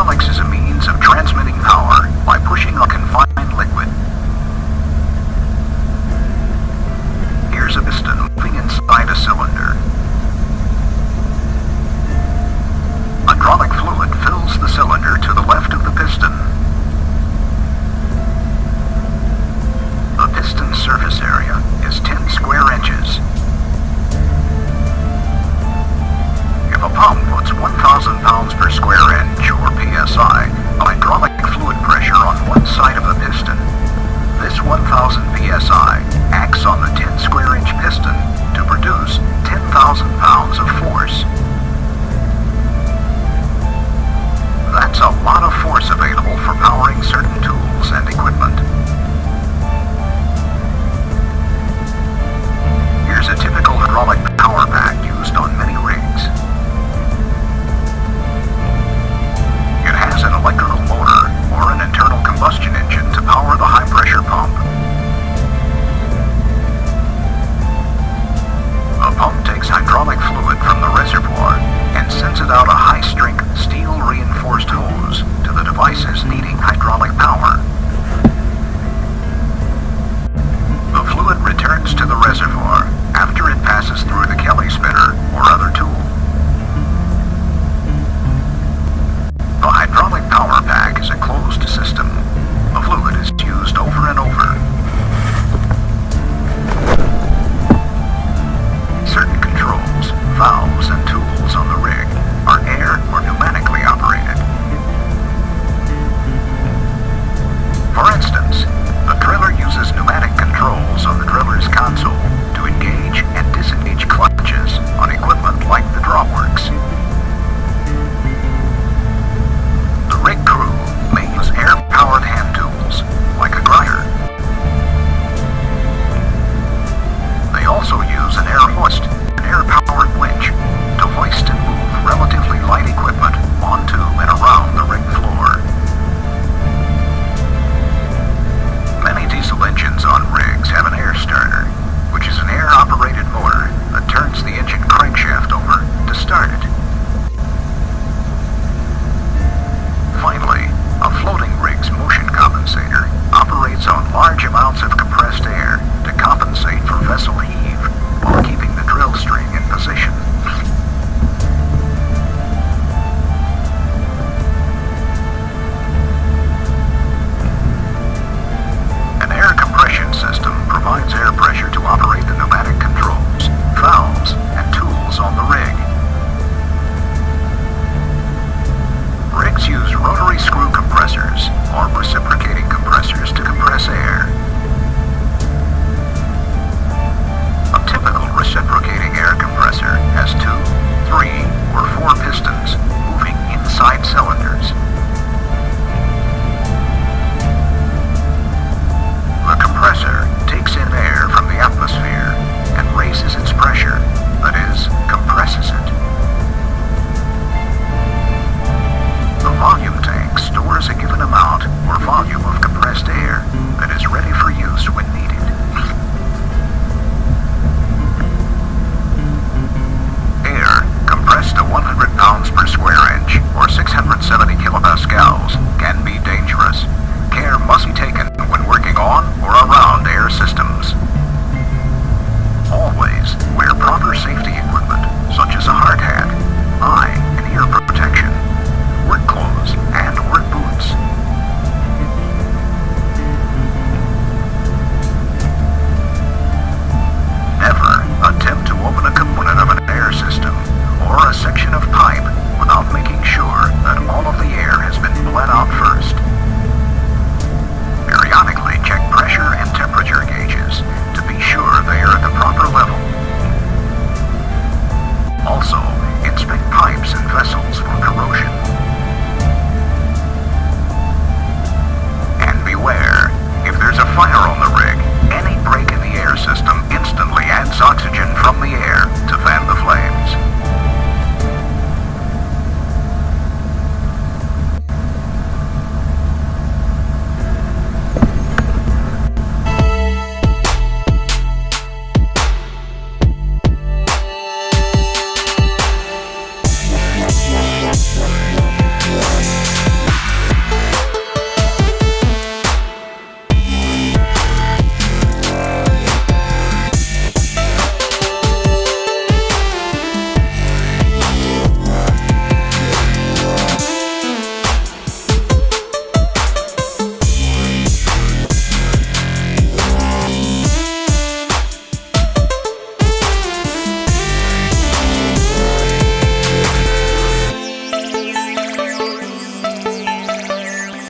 Hydraulics is a means of transmitting power by pushing a confined liquid. Here's a piston moving inside a cylinder. Hydraulic fluid fills the cylinder to the left of the piston. The piston's surface area is 10 square inches. If a pump puts 1,000 pounds per square inch, or PSI, of hydraulic fluid pressure on one side of the piston, this 1,000 PSI acts on the 10 square inch piston to produce 10,000 pounds of force. That's a lot of force available for powering certain tools and equipment. Here's a typical hydraulic power pack used on many rigs. It has an electrical motor or an internal combustion engine to power the high-pressure pump. The pump takes hydraulic fluid from the reservoir and sends it out a high-strength steel-reinforced hose to the devices needing hydraulic power. The fluid returns to the reservoir after it passes through the Kelly spinner or other tool. The hydraulic power pack is a closed system. The fluid is used over and over. Certain controls, valves, and tools on the rig are air or pneumatically operated. For instance, the driller uses pneumatic controls on the driller's console to engage and disengage clutches on equipment like the drawworks. The rig crew may use air-powered hand tools, like a grinder. They also use an air hoist, an air-powered winch, to hoist and move relatively light equipment onto and around the rig floor. Many diesel engines on rigs have an air starter, which is an air-operated motor that turns the engine crankshaft over to start it. Finally, a floating rig's motion compensator operates on large amounts of compressed air to compensate for vessel heave while keeping the drill string in position. An air compression system provides air pressure to operate the pneumatic controls, valves, and tools on the rig. Rigs use rotary screw compressors or reciprocating compressors to compress air. A typical reciprocating air compressor has 2, 3, or 4 pistons moving inside cylinders. The compressor takes in air from the atmosphere and raises its pressure, that is, compresses it. The volume tank stores a given amount or volume of compressed air that is ready for use when needed. Air compressed to 100 pounds per square inch or 670 kilopascals can be dangerous. Care must be taken when working on or around air systems. Always wear proper safety equipment such as a hard hat, eye and ear protection, work clothes, and work boots. Never attempt to open a component of an air system or a section of pipe without making sure that all of the air has been bled out first. Periodically check pressure and temperature gauges to be sure they are at the proper level. Also, inspect pipes and vessels for corrosion. And beware, if there's a fire on the rig, any break in the air system instantly adds oxygen from the air to vanish.